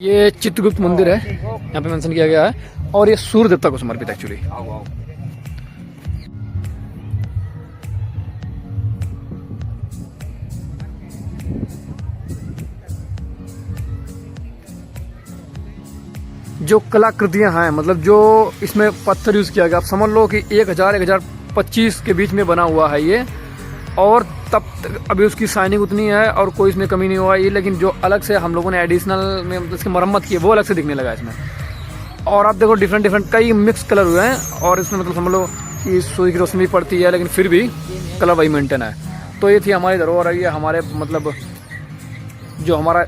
ये चित्रगुप्त मंदिर है, यहाँ पे मेंशन किया गया है और ये सूर्य देवता को समर्पित है एक्चुअली। जो कलाकृतियां हैं, मतलब जो इसमें पत्थर यूज किया गया, आप समझ लो कि 1025 के बीच में बना हुआ है ये। और तब तक अभी उसकी शाइनिंग उतनी है और कोई इसमें कमी नहीं हुआ ये, लेकिन जो अलग से हम लोगों ने एडिशनल में इसकी मरम्मत की है वो अलग से दिखने लगा इसमें। और आप देखो डिफरेंट कई मिक्स कलर हुए हैं और इसमें मतलब समझ लो कि सूर्य की रोशनी पड़ती है लेकिन फिर भी कलर वही मेंटेन है। तो ये थी हमारी धरोहर, ये हमारे मतलब जो हमारा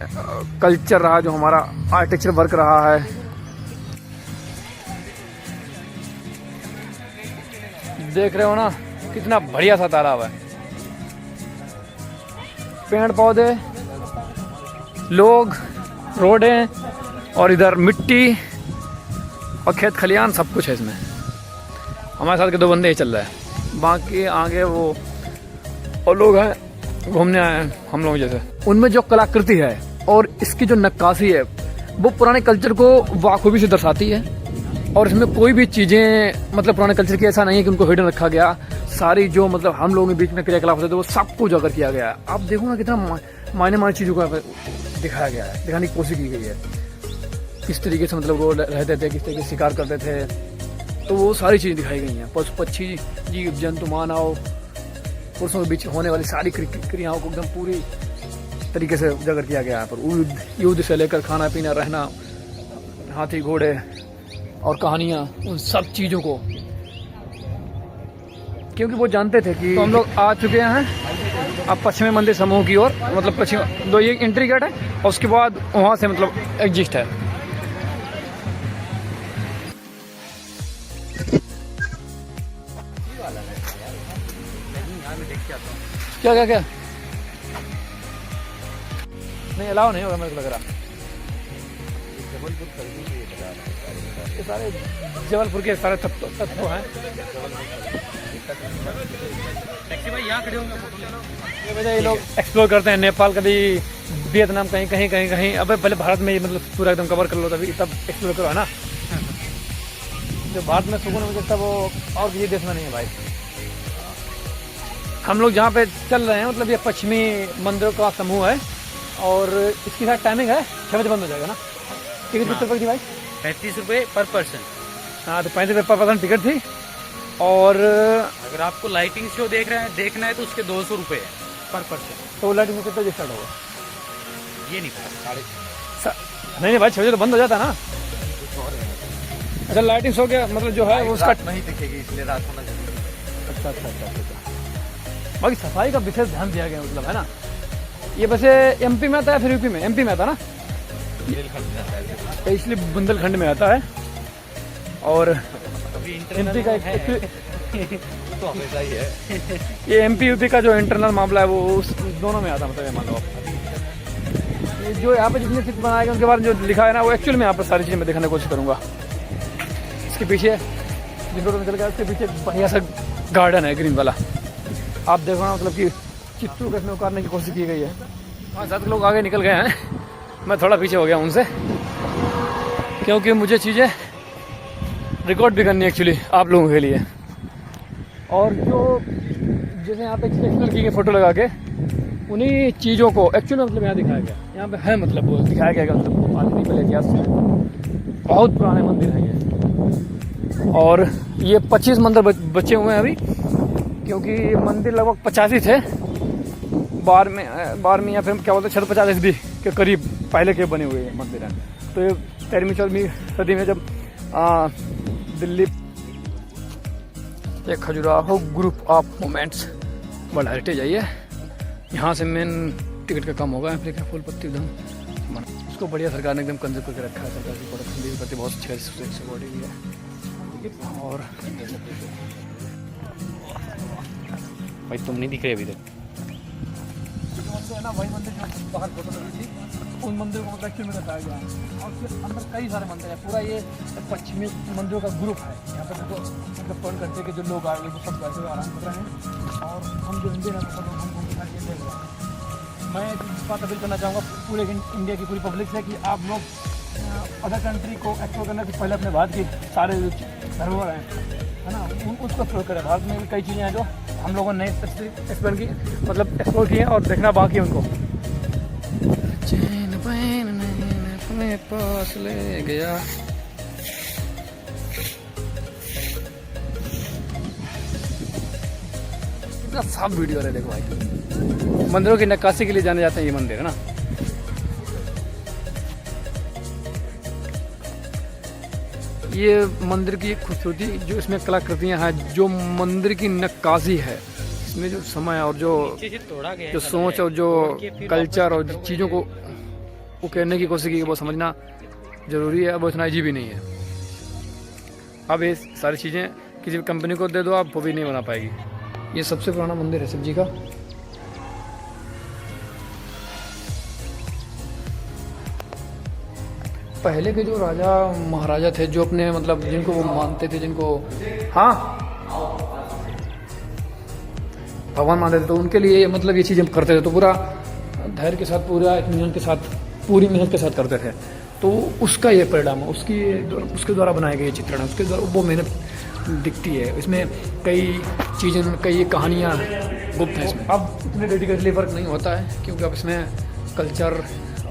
कल्चर रहा, जो हमारा आर्किटेक्चर वर्क रहा है। देख रहे हो ना कितना बढ़िया सा तालाब है, पेड़ पौधे, लोग, रोडें और इधर मिट्टी और खेत खलियान सब कुछ है इसमें। हमारे साथ के दो बंदे ही चल रहे हैं, बाकी आगे वो और लोग हैं घूमने आए हैं हम लोग जैसे। उनमें जो कलाकृति है और इसकी जो नक्काशी है वो पुराने कल्चर को बाखूबी से दर्शाती है। और इसमें कोई भी चीज़ें मतलब पुराने कल्चर की ऐसा नहीं है कि उनको हिडन रखा गया। सारी जो मतलब हम लोगों के बीच में क्रियाकलाप होते थे वो सब कुछ उजागर किया गया है। आप देखो ना कितना मायने चीज़ों को दिखाया गया है, दिखाने की कोशिश की गई है। किस तरीके से मतलब वो रहते थे, किस तरीके से शिकार करते थे, तो वो सारी चीज़ें दिखाई गई हैं। पशु पक्षी, जीव जंतु, मानव, पुरुषों के बीच होने वाली सारी क्रियाओं को एकदम पूरी तरीके से उजागर किया गया है। पर युद्ध से लेकर खाना पीना, रहना, हाथी घोड़े और कहानियाँ, उन सब चीज़ों को, क्योंकि वो जानते थे कि तो हम लोग आ चुके हैं अब पश्चिमी मंदिर समूह की ओर। मतलब पश्चिम दो ये एंट्री गेट है और उसके बाद वहाँ से मतलब एग्जिस्ट है। क्या क्या क्या नहीं अलाउ नहीं होगा मेरे को लग रहा। ये सारे जबलपुर के सारे तत्व हैं। भाई यहाँ खड़े होंगे, ये लोग एक्सप्लोर करते हैं नेपाल, कभी वियतनाम, कहीं कहीं कहीं कहीं। अब पहले भारत में मतलब पूरा एकदम कवर कर लो तभी तब एक्सप्लोर करो, है ना। जो भारत में सुकून मिलता वो और किसी देश में नहीं है भाई। हम लोग जहाँ पे चल रहे हैं मतलब ये पश्चिमी मंदिरों का समूह है और इसकी साथ टाइमिंग है 6 बजे बंद हो जाएगा ना। टिकट कितने रुपये की भाई? 35 रुपये पर पर्सन। हाँ, तो 35 रुपये पर पर्सन टिकट थी। और अगर आपको लाइटिंग शो देखना है तो उसके 200 रुपये पर पर्सन। तो लाइटिंग शो कितना स्टार्ट होगा ये नहीं पता। नहीं भाई 6 बजे तो बंद हो जाता है ना। अच्छा, लाइटिंग शो क्या मतलब जो है वो उसका नहीं दिखेगी इसलिए रात होना जरूरी। अच्छा। बाकी सफाई का विशेष ध्यान दिया गया मतलब, है ना। ये वैसे एमपी में आता है, फिर यूपी में, एमपी में आता है ना, इसलिए बुंदेलखंड में आता है। और एमपी का तो हमेशा ही है। ये एमपी यूपी का जो इंटरनल मामला है वो उस दोनों में आता है। मतलब ये मान लो ये जो यहाँ पे जितने चित्र बनाए गए उनके बारे में जो लिखा है ना वो एक्चुअल में यहाँ पर सारी चीज़ें मैं दिखाने की कोशिश करूँगा। इसके पीछे जिस रोड निकल गया उसके पीछे बढ़िया सा गार्डन है ग्रीन वाला। आप देखो ना मतलब कि चित्रों को इसमें उतारने की कोशिश की गई है। 5-7 लोग आगे निकल गए हैं, मैं थोड़ा पीछे हो गया उनसे क्योंकि मुझे चीज़ें रिकॉर्ड भी करनी है एक्चुअली आप लोगों के लिए। और जो जैसे यहाँ पे एक्सप्लेन की गई फ़ोटो लगा के उन्हीं चीज़ों को एक्चुअली मतलब यहाँ दिखाया गया। यहाँ पे है मतलब वो दिखाया गया मतलब आदमी पहले इतिहास से बहुत पुराने मंदिर हैं ये। और ये 25 मंदिर बचे हुए हैं अभी, क्योंकि मंदिर लगभग 85 थे। 12वीं या फिर क्या बोलते हैं 50 ईस्वी के करीब पहले के बने हुए मंदिर हैं। तो ये 13वीं-14वीं सदी में जब दिल्ली एक Khajuraho group of monuments world heritage आई है। यहाँ से मेन टिकट का कम होगा। अफ्रीका फूल पत्ती उद्यान उसको बढ़िया सरकार ने एकदम कंजर्व करके रखा है। सरकार की प्रोडक्शन भी करती बहुत अच्छी है, बॉडी भी है। और भाई तुम नहीं दिख रहे अभी तक। है ना वही मंदिर जो बाहर फोटो लगी थी, उन मंदिर को मतलब एक्चुअल में बताया गया है। और उसके अंदर कई सारे मंदिर हैं। पूरा ये पश्चिमी मंदिरों का ग्रुप है। यहाँ पर देखो मतलब पढ़ करते कि जो लोग आए वो सब वैसे आराम कर रहे हैं और हम जो इंडियन है वो सब हम घूम कर देख रहे हैं। मैं एक बात अपील करना चाहूँगा पूरे इंडिया की पूरी पब्लिक से कि आप लोग अदर कंट्री को एक्सप्लोर करने से पहले अपने भारत की सारे जो धरोहर हैं, है ना, उसको एक्सप्लोर करें। भारत में भी कई चीज़ें हैं जो हम लोगों ने एक्सप्लोर की, मतलब एक्सप्लोर किए और देखना बाकी है उनको। चैन बैन अपने पास ले गया। कितना साफ वीडियो है, देखो भाई। मंदिरों की नक्काशी के लिए जाने जाते हैं ये मंदिर, है ना। ये मंदिर की एक खूबसूरती, जो इसमें कलाकृतियां हैं, जो मंदिर की नक्काशी है, इसमें जो समय और जो सोच और जो कल्चर और चीज़ों को उकेरने की कोशिश की, वो समझना ज़रूरी है। वो इतना ईजी भी नहीं है। अब ये सारी चीज़ें किसी भी कंपनी को दे दो आप, वो भी नहीं बना पाएगी। ये सबसे पुराना मंदिर है शिव जी का। पहले के जो राजा महाराजा थे, जो अपने मतलब जिनको वो मानते थे, जिनको हाँ भगवान मानते थे, तो उनके लिए मतलब ये चीज़ें करते थे, तो पूरा धैर्य के साथ, पूरा इत्मीनान के साथ, पूरी मेहनत के साथ करते थे। तो उसका ये परिणाम है, उसके द्वारा बनाए गए चित्रण है, उसके द्वारा वो मेहनत दिखती है। इसमें कई चीज़ें, कई कहानियाँ गुप्त हैं इसमें। अब इतने डेडिकेटली वर्क नहीं होता है, क्योंकि अब इसमें कल्चर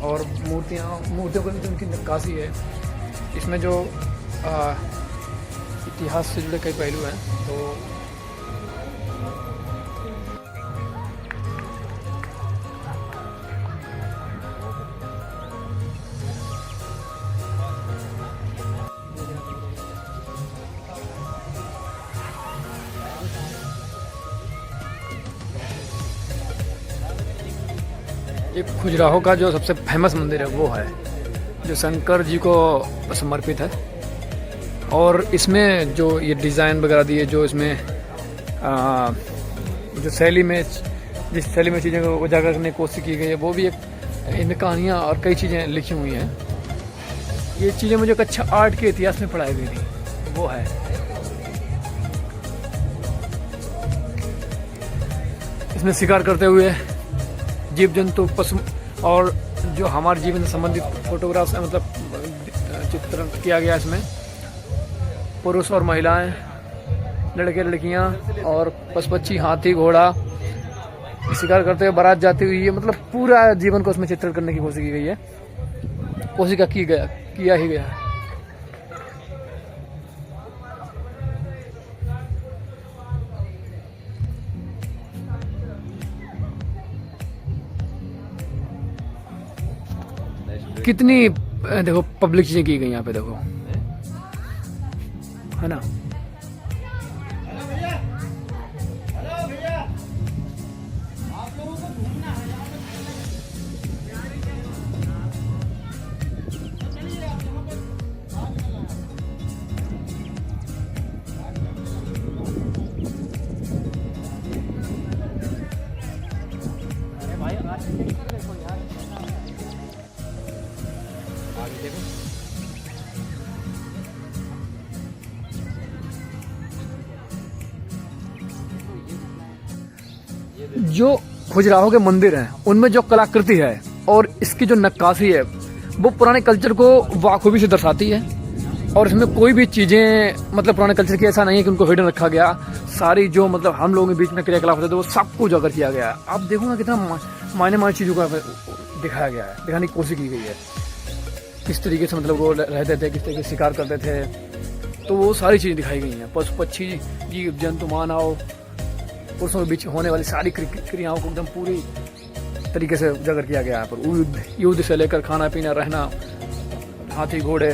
और मूर्तियों की उनकी नक्काशी है। इसमें जो इतिहास से जुड़े कई पहलू हैं। तो एक खजुराहो का जो सबसे फेमस मंदिर है वो है, जो शंकर जी को समर्पित है। और इसमें जो ये डिज़ाइन वगैरह दिए, जो इसमें जो शैली में, जिस शैली में चीज़ें को उजागर करने की कोशिश की गई है, वो भी एक, इनमें कहानियाँ और कई चीज़ें लिखी हुई हैं। ये चीज़ें मुझे कक्षा 8 के इतिहास में पढ़ाई गई थी, वो है। इसमें शिकार करते हुए जीव जंतु, पशु और जो हमारे जीवन से संबंधित फोटोग्राफ्स, मतलब चित्रण किया गया। इसमें पुरुष और महिलाएं, लड़के लड़कियां और पशु पक्षी, हाथी घोड़ा शिकार करते हुए बारात जाती हुई है, मतलब पूरा जीवन को उसमें चित्रण करने की कोशिश की गई है। कोशिश किया ही गया। कितनी देखो पब्लिक चीजें की गई यहाँ पे, देखो, है ना। जो खजुराहो के मंदिर हैं, उनमें जो कलाकृति है और इसकी जो नक्काशी है, वो पुराने कल्चर को बाखूबी से दर्शाती है। और इसमें कोई भी चीज़ें मतलब पुराने कल्चर की ऐसा नहीं है कि उनको हिडन रखा गया। सारी जो मतलब हम लोगों के बीच में क्रियाकलाप होते थे, वो सब कुछ उजागर किया गया है। आप देखो ना, कितना मायने चीज़ों को दिखाया गया है, दिखाने की कोशिश की गई है। किस तरीके से मतलब वो रहते थे, किस तरीके से शिकार करते थे, तो वो सारी चीज़ें दिखाई गई हैं। पशु पक्षी, जीव जंतु, मानव, पुरुषों के बीच होने वाली सारी क्रियाओं को एकदम पूरी तरीके से उजागर किया गया है। पर युद्ध से लेकर खाना पीना, रहना, हाथी घोड़े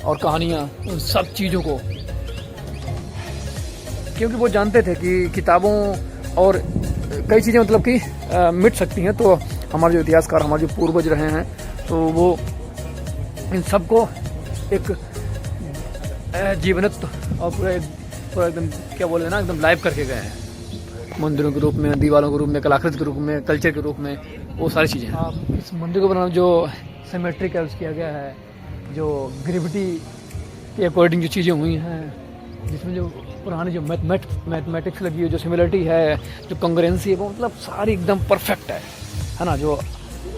और कहानियाँ, उन सब चीज़ों को, क्योंकि वो जानते थे कि किताबों और कई चीज़ें मतलब कि मिट सकती हैं। तो हमारे जो इतिहासकार, हमारे जो पूर्वज रहे हैं, तो वो इन सबको एक जीवनत्व और पूरा एकदम क्या बोले ना, एकदम लाइव करके गए हैं। मंदिरों के रूप में, दीवारों के रूप में, कलाकृति के रूप में, कल्चर के रूप में, वो सारी चीज़ें। इस मंदिर को बनाना जो सिमेट्रिकल किया गया है, जो ग्रेविटी के अकॉर्डिंग जो चीज़ें हुई हैं, जिसमें जो पुरानी जो मैथमेटिक्स लगी है, जो सिमिलरिटी है, जो कॉन्ग्रुएंसी है, वो मतलब सारी एकदम परफेक्ट है ना। जो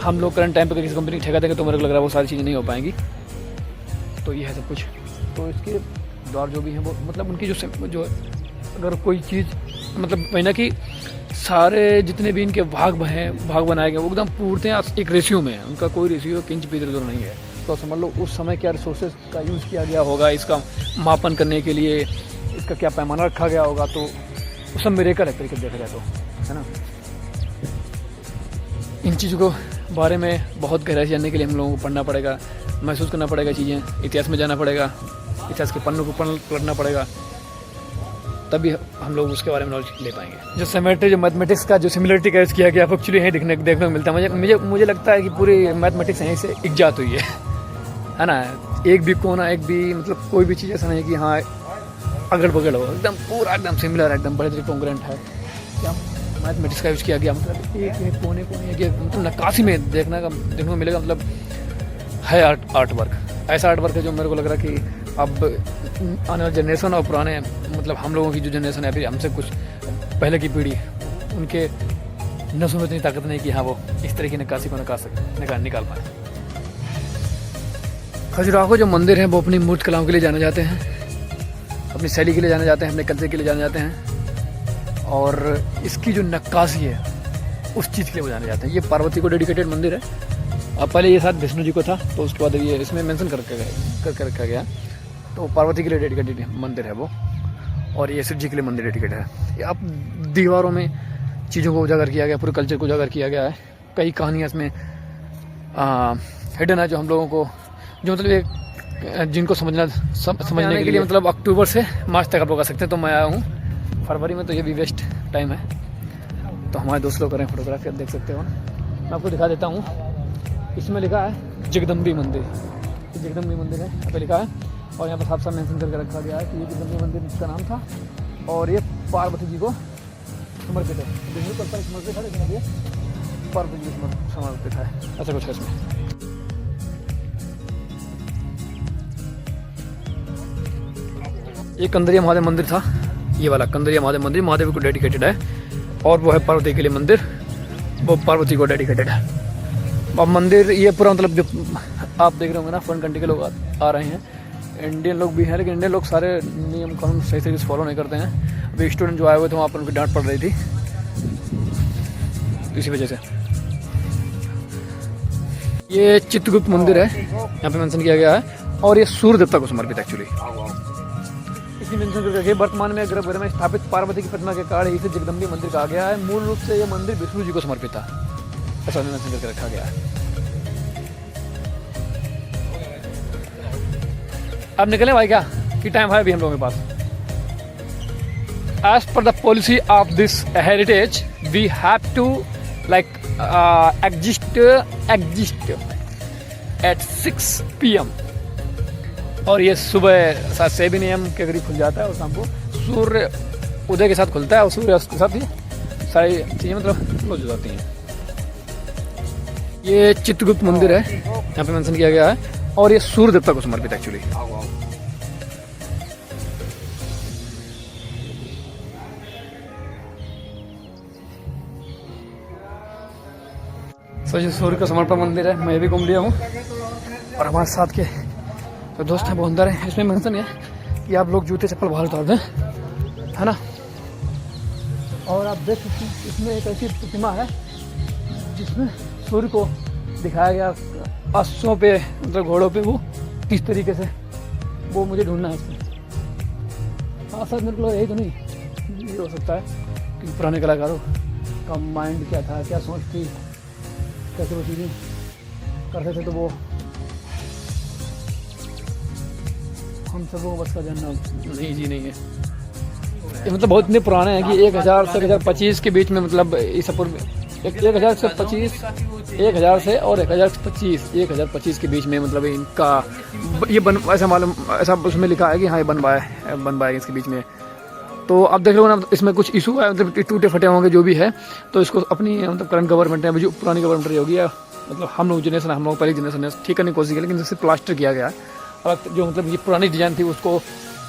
हम लोग करंट टाइम पर किसी कंपनी की ठेका देंगे तो मेरे को लग रहा है वो सारी चीज़ें नहीं हो पाएंगी। तो ये है सब कुछ। तो इसके द्वार जो भी हैं वो मतलब उनकी जो अगर कोई चीज़ मतलब वही ना कि सारे जितने भी इनके भाग बनाए गए वो एकदम पूर्णतः एक रेशियो में है, उनका कोई रेशियो किंच भी इधर उधर नहीं है। तो समझ लो उस समय क्या रिसोर्सेज का यूज़ किया गया होगा, इसका मापन करने के लिए इसका क्या पैमाना रखा गया होगा, तो उस सब मिरेकल है तरीके से देखा जाए तो, है ना। इन चीज़ों को बारे में बहुत गहराई से जानने के लिए हम लोगों को पढ़ना पड़ेगा, महसूस करना पड़ेगा चीज़ें, इतिहास में जाना पड़ेगा, इतिहास के पन्नों को पढ़ना पड़ेगा, तभी हम लोग उसके बारे में नॉलेज ले पाएंगे। जो सिमेट्री जो मैथमेटिक्स का जो सिमिलरिटी का यूज़ किया गया आप एक्चुअली यहीं देखने को मिलता है। मुझे लगता है कि पूरी मैथमेटिक्स यहीं से इजाद हुई है ना। एक भी कोना एक भी मतलब कोई भी चीज़ ऐसा नहीं है कि हाँ अगल बगल हो, एकदम पूरा एकदम सिमिलर, एकदम बड़े तरीके कॉन्ग्रेंट है। क्या मैथमेटिक्स का यूज़ किया गया मतलब एक कोने मतलब नक्काशी में देखने को मिलेगा, मतलब है आर्ट वर्क, ऐसा आर्ट वर्क है जो मेरे को लग रहा है कि अब आने वाली जनरेशन और पुराने मतलब हम लोगों की जो जनरेशन है अभी हमसे कुछ पहले की पीढ़ी, उनके नसों में इतनी ताकत नहीं कि हाँ वो इस तरह की नक्काशी को निकाल पाए। खजुराहो जो मंदिर है वो अपनी मूर्त कलाओं के लिए जाने जाते हैं, अपनी शैली के लिए जाने जाते हैं, अपने कल्चर के लिए जाने जाते हैं, और इसकी जो नक्काशी है उस चीज़ के लिए वो जाने जाते हैं। ये पार्वती को डेडिकेटेड मंदिर है। अब पहले ये साथ विष्णु जी को था, तो उसके बाद ये इसमें मेंशन करके रखा गया, तो पार्वती के लिए डेडिकेटेड मंदिर है वो, और ये शिव जी के लिए मंदिर डेडिकेटेड है। ये अब दीवारों में चीज़ों को उजागर किया गया, पूरे कल्चर को उजागर किया गया है। कई कहानियाँ इसमें हिडन है जो हम लोगों को जो मतलब एक जिनको समझने के लिए मतलब अक्टूबर से मार्च तक आप लोग आ सकते हैं। तो मैं आया हूँ फरवरी में, तो ये भी वेस्ट टाइम है। तो हमारे दोस्त लोग कर रहे हैं फोटोग्राफी, आप देख सकते हो। मैं आपको दिखा देता हूँ, इसमें लिखा है जगदम्बी मंदिर, जगदम्बी मंदिर है यहाँ पे लिखा है, और यहाँ पर साफ साफ मेंशन करके रखा गया है कि ये जगदम्बी मंदिर इसका नाम था, और ये पार्वती जी को समर्पित है। बिजली पर समर्पित है, लेकिन ये पार्वती जी को समर्पित है, ऐसा कुछ है इसमें। ये कंदरिया महादेव मंदिर था, ये वाला कंदरिया महादेव मंदिर महादेव को डेडिकेटेड है, और वो है पार्वती के लिए मंदिर, वो पार्वती को डेडिकेटेड है। अब मंदिर ये पूरा मतलब जो आप देख रहे होंगे ना, फॉरेन कंट्री के लोग आ रहे हैं, इंडियन लोग भी हैं, लेकिन इंडियन लोग सारे नियम कानून सही तरीके से फॉलो नहीं करते हैं। अभी स्टूडेंट जो आए हुए थे वहाँ पर उनकी डांट पड़ रही थी इसी वजह से। ये चित्रगुप्त मंदिर है, यहाँ पे मेंशन किया गया है, और ये सूर्य देवता को समर्पित है एक्चुअली। इसकी मेंशन करके वर्तमान में गर्भगृह में स्थापित पार्वती की प्रतिमा के कारण इसे जगदम्बी मंदिर कहा गया है। मूल रूप से यह मंदिर विष्णु जी को समर्पित था, ऐसा मेंशन करके रखा गया है। अब निकले भाई क्या कि टाइम है अभी हम लोगों के पास। As per the policy of this heritage, we have to like exist at 6 PM, और ये सुबह 7 AM के करीब खुल जाता है, और शाम को सूर्य उदय के साथ खुलता है, और सूर्य अस्त के साथ ही सारी चीज़ें मतलब क्लोज हो जाती हैं। ये चित्रगुप्त मंदिर है, यहाँ पे मेंशन किया गया है, और ये सूर्य देवता को समर्पित है एक्चुअली। ये सूर्य का समर्पण मंदिर है, मैं भी घूम लिया हूँ, और हमारे साथ के तो दोस्त हैं वो अंदर है। इसमें मेंशन है कि आप लोग जूते चप्पल बाहर उतार दें, है ना। और आप देख सकते हैं इसमें एक ऐसी प्रतिमा है जिसमें सूर्य को दिखाया गया अश्वों पे मतलब घोड़ों पे, वो किस तरीके से, वो मुझे ढूंढना है इसमें। हाँ सर मेरे को यही तो नहीं, ये हो सकता है कि पुराने कलाकारों का माइंड क्या था, क्या सोच थी, कैसे वो चीज़ें करते थे, तो वो हम सबों को बस का जानना नहीं है। ये मतलब बहुत इतने पुराने हैं कि 1000 से 1025 के बीच में, मतलब ईसा पूर्व 1000 से 25, 1000 से और 1025 के बीच में, मतलब इनका ये ऐसा मालूम, ऐसा उसमें लिखा है कि हाँ ये बनवाया इसके बीच में। तो आप देख लो ना, इसमें कुछ इशू है, मतलब टूटे फटे होंगे जो भी है, तो इसको अपनी मतलब करंट गवर्नमेंट है, जो पुरानी गवर्नमेंट रही होगी, या मतलब हम लोग पहली जनरेशन ने ठीक करने की कोशिश की, लेकिन जैसे प्लास्टर किया गया, और जो मतलब ये पुरानी डिजाइन थी उसको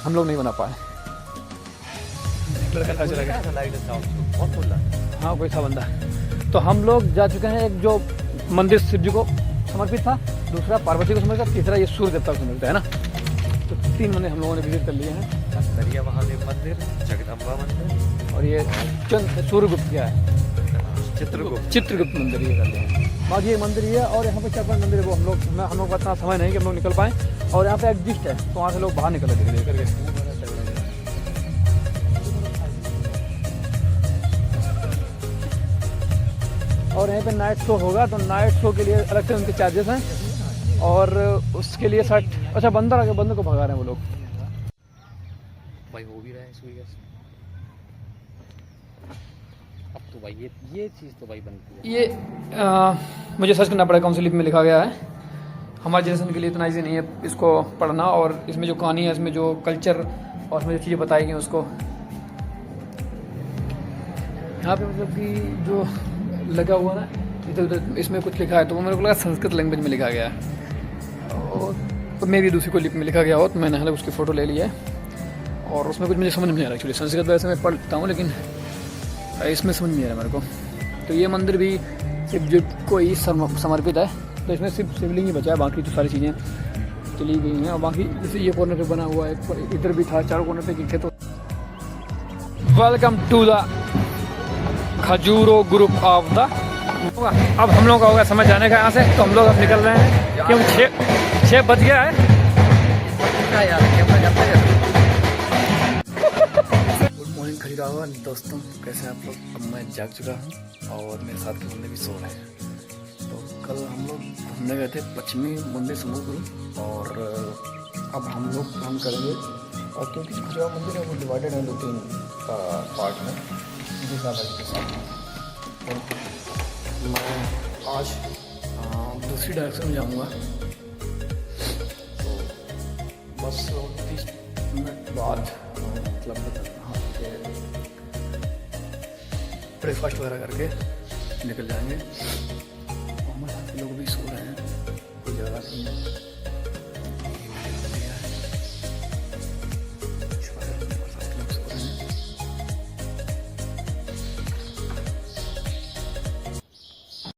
हम लोग नहीं बना पाए। हाँ कोई था बंदा। तो हम लोग जा चुके हैं, एक जो मंदिर शिव जी को समर्पित था, दूसरा पार्वती को समझता है, तीसरा ये सूर्य देवता को समझता है ना। तो 3 मंदिर हम लोगों ने विजिट कर लिए हैं। दरिया महादेव मंदिर, जगदम्बा मंदिर और ये सूर्यगुप्त क्या है, चित्रगुप्त मंदिर ये कर लिए हैं। बाकी ये मंदिर ही है और यहाँ पे 4-5 मंदिर है, वो हम लोग का इतना समय नहीं कि हम लोग निकल पाएँ। और यहाँ पे एग्जिस्ट है तो वहाँ से लोग बाहर निकल धीरे धीरे करके। और यहाँ पे नाइट शो होगा तो नाइट शो के लिए अलग से उनके चार्जेस हैं और उसके लिए 60। अच्छा बंदर आ गया, बंदर को भगा रहे हैं वो लोग। भाई हो भी रहा है सुई का। अब तो भाई ये चीज़ तो भाई बनती है। ये मुझे सर्च करना पड़ेगा कौन सी लिपि में लिखा गया है। हमारे जनरेशन के लिए इतना ईजी नहीं है इसको पढ़ना, और इसमें जो कहानी है, इसमें जो कल्चर और इसमें जो चीज़ें बताई गई उसको यहाँ पे मतलब कि जो लगा हुआ ना इधर उधर इसमें कुछ लिखा है तो वो मेरे को लगा संस्कृत लैंग्वेज में लिखा गया है और मे भी दूसरी कोई लिपि में लिखा गया हो, तो मैंने हालांकि उसकी फ़ोटो ले ली है। और उसमें कुछ मुझे समझ नहीं आ रहा एक्चुअली, संस्कृत वैसे मैं पढ़ता हूँ लेकिन इसमें समझ नहीं आ रहा मेरे को। तो ये मंदिर भी शिव को ही समर्पित है, तो इसमें सिर्फ शिवलिंग ही बचा है, बाकी तो सारी चीज़ें चली गई हैं। और बाकी जैसे ये कॉर्नर पे बना हुआ है, इधर भी था, चारों कॉर्नर पे थे। तो welcome to the Khajuraho group of the. अब हम लोग का होगा समझ जाने का यहाँ से, तो हम लोग अब निकल रहे हैं क्योंकि 6 बज गया है। गुड मॉर्निंग खजुराहो दोस्तों, कैसे हैं आप लोग। अब मैं जाग चुका हूँ और मेरे साथ के बंदे भी सो रहे हैं। तो कल हम लोग घूमने गए थे पश्चिमी मंदिर समुद्र, और अब हम लोग काम करेंगे। और क्योंकि खजुराहो मंदिर है वो डिवाइडेड है 2-3 पार्ट में के साथ। तो मैं आज दूसरी डायरेक्शन में जाऊँगा, तो बस 30 मिनट बाद मतलब ब्रेकफास्ट वगैरह करके निकल जाएंगे।